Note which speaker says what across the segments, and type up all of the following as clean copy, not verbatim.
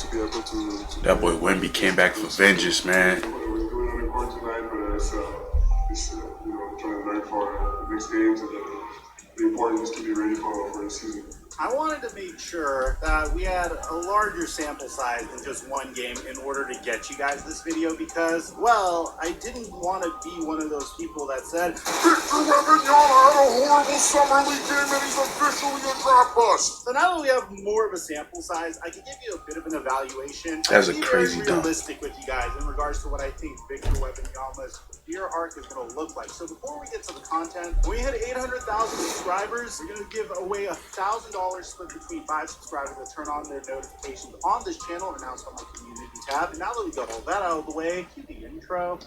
Speaker 1: to be able to
Speaker 2: that boy Wemby came back for vengeance, man.
Speaker 1: what I was doing on the court tonight, but it's you know, trying to learn for the next games, and the importance to be ready for the season.
Speaker 3: I wanted to make sure that we had a larger sample size than just one game in order to get you guys this video because, well, I didn't want to be one of those people that said, Victor Wembanyama had a horrible summer league game and he's officially a draft bust. So now that we have more of a sample size, I can give you a bit of an evaluation.
Speaker 2: That's a crazy
Speaker 3: dunk. Realistic with you guys in regards to what I think Victor Wembanyama's career arc is going to look like. So before we get to the content, when we hit 800,000 subscribers, we're going to give away $1,000 split between 5 subscribers that turn on their notifications on this channel, announced on my community tab. And now that we got all that out of the way, cue the intro.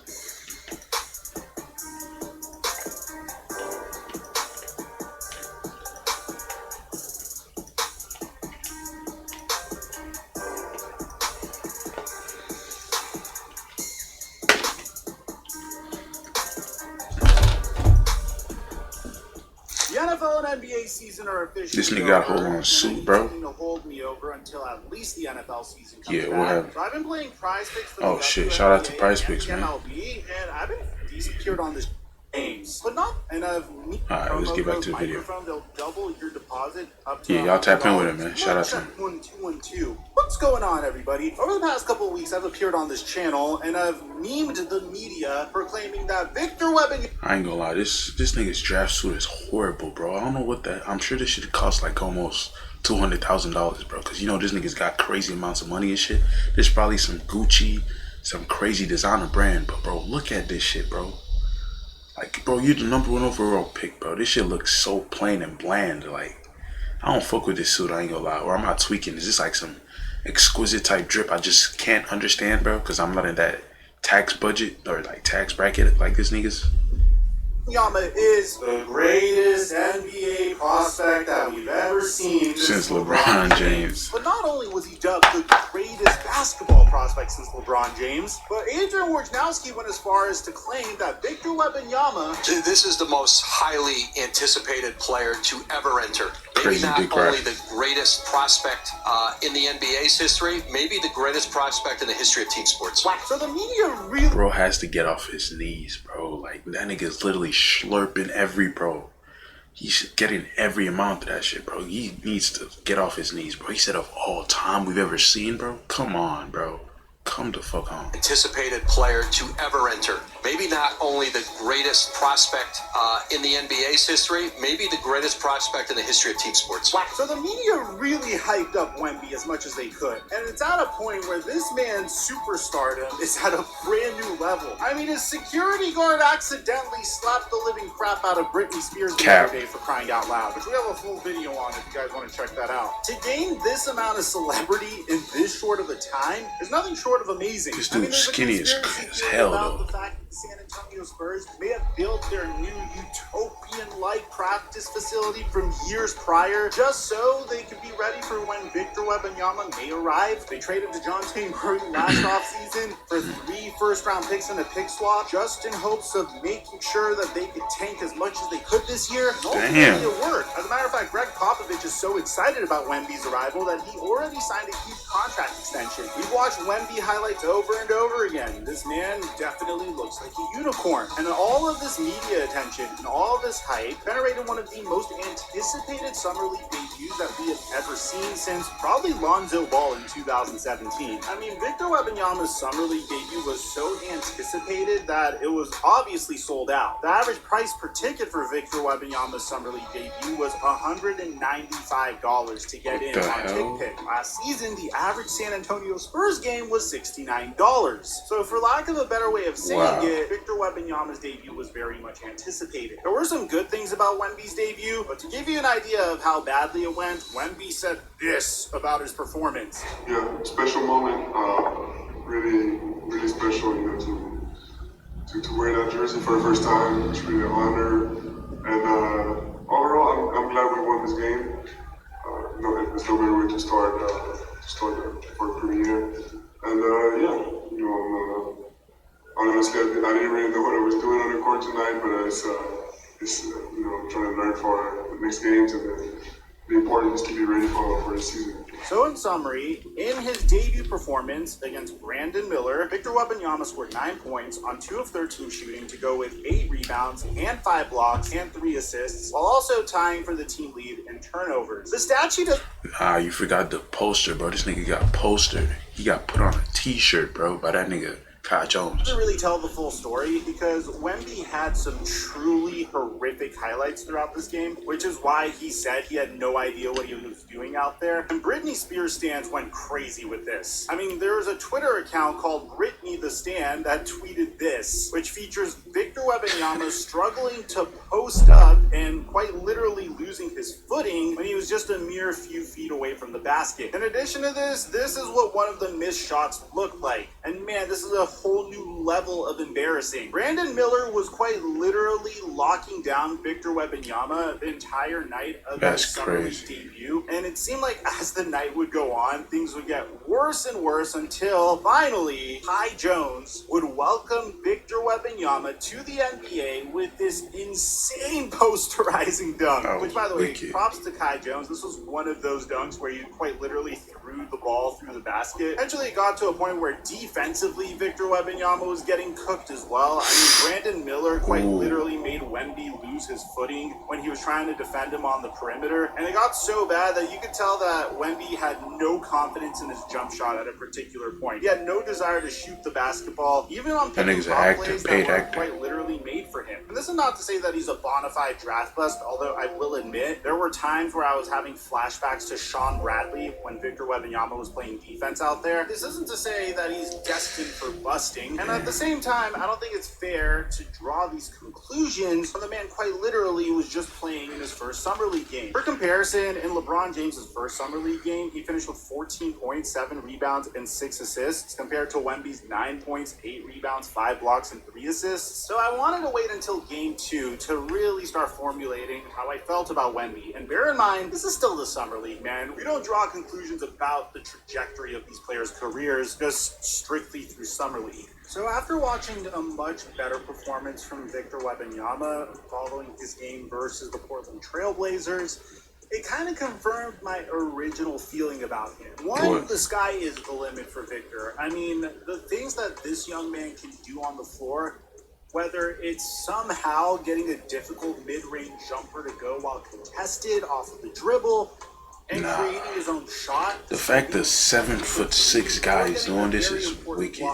Speaker 3: NFL and NBA season are officially
Speaker 2: This nigga got a hold on a suit, bro.
Speaker 3: To hold me over until at least the NFL season comes
Speaker 2: Yeah,
Speaker 3: back.
Speaker 2: what happened?
Speaker 3: So I've been playing Prize Picks for
Speaker 2: Oh
Speaker 3: the
Speaker 2: shit!
Speaker 3: WNBA
Speaker 2: Shout out to Prize
Speaker 3: and
Speaker 2: Picks, man.
Speaker 3: MLB, and I've been secured on this games, but not. And I've
Speaker 2: Alright, let's get back to the video.
Speaker 3: They'll double your deposit up to
Speaker 2: Yeah, y'all tap in with him,
Speaker 3: $100.
Speaker 2: man. Shout out to him.
Speaker 3: 1212. What's going on, everybody? Over the past couple of weeks, I've appeared on this channel and I've memed the media proclaiming that Victor Wembanyama.
Speaker 2: I ain't gonna lie, this nigga's draft suit is horrible, bro. I don't know what that. I'm sure this shit cost like almost $200,000, bro. Cause you know this nigga's got crazy amounts of money and shit. There's probably some Gucci, some crazy designer brand, but bro, look at this shit, bro. Like, bro, you're the #1 overall pick, bro. This shit looks so plain and bland. Like, I don't fuck with this suit, I ain't gonna lie. Or I'm not tweaking. Is this like some exquisite type drip I just can't understand, bro? Because I'm not in that tax budget or like tax bracket like this niggas.
Speaker 3: Wembanyama is the greatest NBA prospect that we've ever seen
Speaker 2: Since LeBron James.
Speaker 3: But not only was he dubbed the greatest basketball prospect since LeBron James, but Adrian Wojnarowski went as far as to claim that Victor Wembanyama.
Speaker 4: This is the most highly anticipated player to ever enter. Maybe
Speaker 2: Crazy
Speaker 4: not
Speaker 2: dick
Speaker 4: only
Speaker 2: rap.
Speaker 4: the greatest prospect in the NBA's history, maybe the greatest prospect in the history of team sports.
Speaker 3: So the media really.
Speaker 2: Bro has to get off his knees, bro. Like, that nigga's literally slurping every, bro. He's getting every amount of that shit, bro. He needs to get off his knees, bro. He said of all time we've ever seen, bro. Come on, bro. Come the fuck on.
Speaker 4: Anticipated player to ever enter. Maybe not only the greatest prospect in the NBA's history, maybe the greatest prospect in the history of team sports.
Speaker 3: So the media really hyped up Wemby as much as they could. And it's at a point where this man's superstardom is at a brand new level. I mean, his security guard accidentally slapped the living crap out of Britney Spears the other day, for crying out loud. Which we have a full video on if you guys want to check that out. To gain this amount of celebrity in this short of a time, there's nothing short of amazing.
Speaker 2: This dude's skinny as hell, though.
Speaker 3: The fact that the San Antonio Spurs may have built their new utopian-like practice facility from years prior just so they could be ready for when Victor Wembanyama may arrive. They traded DeJounte Murray last offseason for 3 first-round picks and a pick swap just in hopes of making sure that they could tank as much as they could this year.
Speaker 2: Damn.
Speaker 3: It worked. As a matter of fact, Greg Popovich is so excited about Wemby's arrival that he already signed a huge contract extension. We've watched Wemby highlights over and over again. This man definitely looks like a unicorn. And all of this media attention and all of this hype generated one of the most anticipated summer league debuts that we have ever seen since probably Lonzo Ball in 2017. I mean, Victor Wembanyama's summer league debut was so anticipated that it was obviously sold out. The average price per ticket for Victor Wembanyama's summer league debut was $195 to get in on TickPick. Last season, the average San Antonio Spurs game was $69. So for lack of a better way of saying it, Victor Wembanyama's debut was very much anticipated. There were some good things about Wemby's debut, but to give you an idea of how badly it went, Wemby said this about his performance.
Speaker 1: Yeah, special moment. Really special, you know, to wear that jersey for the first time. It's really an honor. And overall, I'm glad we won this game. You know, there's no better way to start for a career. And yeah, you know, honestly, I didn't really know what I was doing on the court tonight, but it's you know, trying to learn for the next games, and the importance to be ready for the season.
Speaker 3: So in summary, in his debut performance against Brandon Miller, Victor Wembanyama scored 9 points on 2 of 13 shooting to go with 8 rebounds and 5 blocks and 3 assists, while also tying for the team lead in turnovers. The stat sheet does...
Speaker 2: Nah, you forgot the poster, bro. This nigga got postered. He got put on a t-shirt, bro, by that nigga Kai Jones.
Speaker 3: Doesn't really tell the full story because Wemby had some truly horrific highlights throughout this game, which is why he said he had no idea what he was doing out there. And Britney Spears stands went crazy with this. I mean, there was a Twitter account called Britney the Stand that tweeted this, which features Victor Wembanyama struggling to post up and quite literally losing his footing when he was just a mere few feet away from the basket. In addition to this, this is what one of the missed shots looked like. And man, this is a whole new level of embarrassing. Brandon Miller was quite literally locking down Victor Wembanyama the entire night of his summer league debut, and it seemed like as the night would go on, things would get worse and worse until finally Ty Jones would welcome Victor Wembanyama to the NBA with this insane posterizing dunk. Which, by the way, props to Kai Jones. This was one of those dunks where you quite literally threw the ball through the basket. Eventually, it got to a point where defensively, Victor Wembanyama was getting cooked as well. I mean, Brandon Miller quite literally made Wemby lose his footing when he was trying to defend him on the perimeter. And it got so bad that you could tell that Wemby had no confidence in his jump shot at a particular point. He had no desire to shoot the basketball, even on pick and pop plays that were quite literally made for him. And this is not to say that he's a bona fide draft bust, although I will admit there were times where I was having flashbacks to Sean Bradley when Victor Wembanyama was playing defense out there. This isn't to say that he's destined for busting, and at the same time, I don't think it's fair to draw these conclusions when the man quite literally was just playing in his first summer league game. For comparison, in LeBron James's first summer league game, he finished with 14 points, 7 rebounds, and 6 assists, compared to Wemby's 9 points, 8 rebounds, 5 blocks, and 3 assists. So I wanted to wait until game 2 to really start formulating how I felt about Wemby. And bear in mind, this is still the summer league, man. We don't draw conclusions about the trajectory of these players' careers just strictly through summer league. So after watching a much better performance from Victor Wembanyama following his game versus the Portland Trail Blazers, it kind of confirmed my original feeling about him. One, the sky is the limit for Victor. I mean, the things that this young man can do on the floor, whether it's somehow getting a difficult mid-range jumper to go while contested off of the dribble, and creating his own shot.
Speaker 2: The fact that 7'6" guy is doing this is wicked.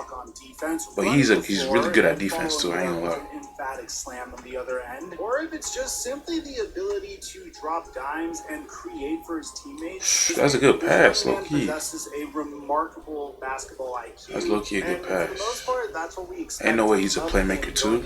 Speaker 2: But he's really good at defense too, I ain't gonna lie.
Speaker 3: Emphatic slam on the other end. Or if it's just simply the ability to drop dimes and create for his teammates.
Speaker 2: That's a good pass, low-key.
Speaker 3: Possesses a remarkable basketball IQ.
Speaker 2: That's low-key a good pass.
Speaker 3: For the most part, that's what we expect.
Speaker 2: Ain't no way he's a playmaker too.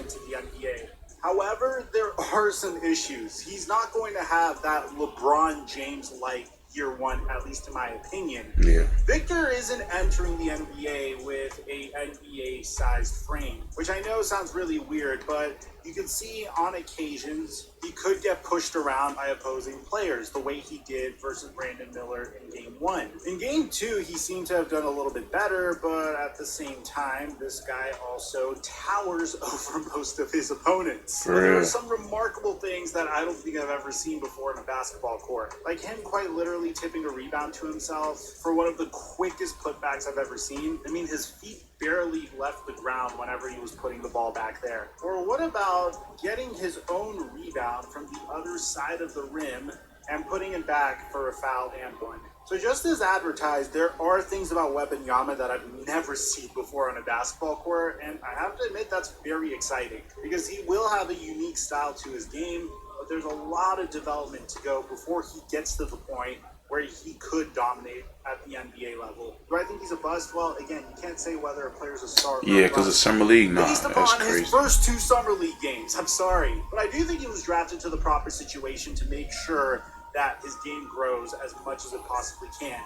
Speaker 3: However, there are some issues. He's not going to have that LeBron James-like year one, at least in my opinion.
Speaker 2: Yeah.
Speaker 3: Victor isn't entering the NBA with a NBA-sized frame, which I know sounds really weird, but you can see on occasions he could get pushed around by opposing players the way he did versus Brandon Miller in game 1. In game 2, he seemed to have done a little bit better, but at the same time, this guy also towers over most of his opponents. So there are some remarkable things that I don't think I've ever seen before in a basketball court. Like him quite literally tipping a rebound to himself for one of the quickest putbacks I've ever seen. I mean, his feet barely left the ground whenever he was putting the ball back there. Or what about getting his own rebound from the other side of the rim and putting it back for a foul and one? So just as advertised, there are things about Wembanyama that I've never seen before on a basketball court, and I have to admit that's very exciting because he will have a unique style to his game, but there's a lot of development to go before he gets to the point where he could dominate at the NBA level. Do I think he's a bust? Well, again, you can't say whether a player's a star or
Speaker 2: Yeah, because of Summer League, nah,
Speaker 3: based
Speaker 2: that's
Speaker 3: upon
Speaker 2: crazy.
Speaker 3: his first 2 Summer League games, I'm sorry. But I do think he was drafted to the proper situation to make sure that his game grows as much as it possibly can.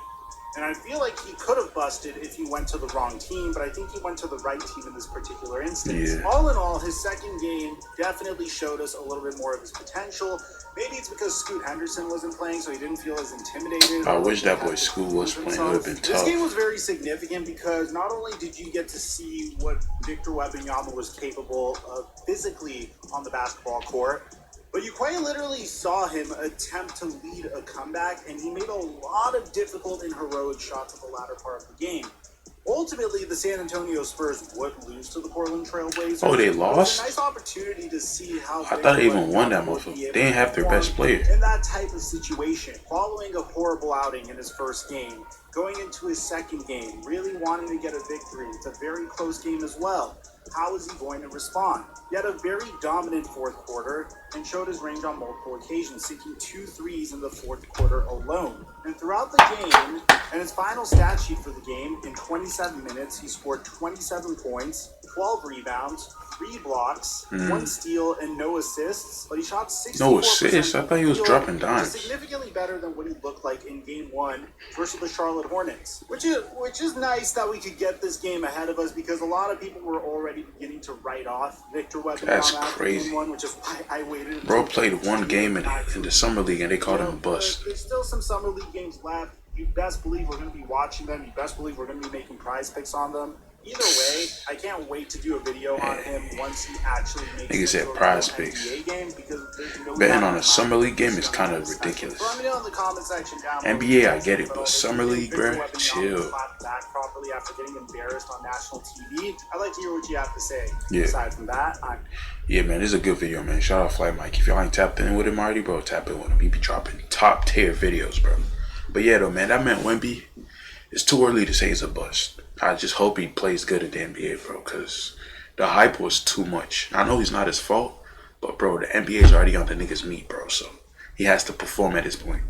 Speaker 3: And I feel like he could have busted if he went to the wrong team, but I think he went to the right team in this particular instance.
Speaker 2: Yeah.
Speaker 3: All in all, his second game definitely showed us a little bit more of his potential. Maybe it's because Scoot Henderson wasn't playing, so he didn't feel as intimidated.
Speaker 2: I wish that boy Scoot was playing. It would have been
Speaker 3: This
Speaker 2: tough.
Speaker 3: game was very significant because not only did you get to see what Victor Wembanyama was capable of physically on the basketball court, But you quite literally saw him attempt to lead a comeback, and he made a lot of difficult and heroic shots at the latter part of the game. Ultimately, the San Antonio Spurs would lose to the Portland Trailblazers.
Speaker 2: Oh, they
Speaker 3: It was
Speaker 2: lost?
Speaker 3: a nice opportunity to see how
Speaker 2: I thought they even won that motherfucker. They didn't have their best player.
Speaker 3: in that type of situation, following a horrible outing in his first game, going into his second game, really wanting to get a victory. It's a very close game as well. How is he going to respond? He had a very dominant fourth quarter and showed his range on multiple occasions, sinking 2 threes in the fourth quarter alone. And throughout the game, and his final stat sheet for the game, in 27 minutes, he scored 27 points, 12 rebounds, 3 blocks, 1 steal, and no assists. But he shot 64%.
Speaker 2: No assists? I thought he was dropping dimes.
Speaker 3: Significantly better than what he looked like in Game 1 versus the Charlotte Hornets. Which is nice that we could get this game ahead of us, because a lot of people were already beginning to write off Victor Wembanyama
Speaker 2: That's
Speaker 3: after
Speaker 2: crazy.
Speaker 3: Game 1, which is why I waited.
Speaker 2: Bro played 1 game in the summer league and they called him a bust.
Speaker 3: There's still some summer league games left. You best believe we're going to be watching them. You best believe we're going to be making prize picks on them. Either way, I can't wait to do a video on him once he actually makes
Speaker 2: Nigga said
Speaker 3: it to a
Speaker 2: prize
Speaker 3: real
Speaker 2: picks.
Speaker 3: NBA game, because there's no
Speaker 2: Betting
Speaker 3: doubt
Speaker 2: on
Speaker 3: in
Speaker 2: a
Speaker 3: my
Speaker 2: summer
Speaker 3: mind
Speaker 2: league game is
Speaker 3: he's
Speaker 2: kind
Speaker 3: gonna
Speaker 2: of
Speaker 3: be
Speaker 2: ridiculous.
Speaker 3: So let me know in the comment section down below.
Speaker 2: NBA, I get it, but summer league, bruh, chill.
Speaker 3: Clap back properly after getting embarrassed on national TV. I'd like to hear what you have to say.
Speaker 2: Yeah.
Speaker 3: Aside from that,
Speaker 2: Yeah, man, this is a good video, man. Shout out Flight Mike. If y'all ain't tapped in with him already, bro, tap in with him. He be dropping top tier videos, bro. But yeah, though, man, that meant Wemby. It's too early to say he's a bust. I just hope he plays good at the NBA, bro, because the hype was too much. I know he's not his fault, but, bro, the NBA's already on the nigga's meat, bro, so he has to perform at this point.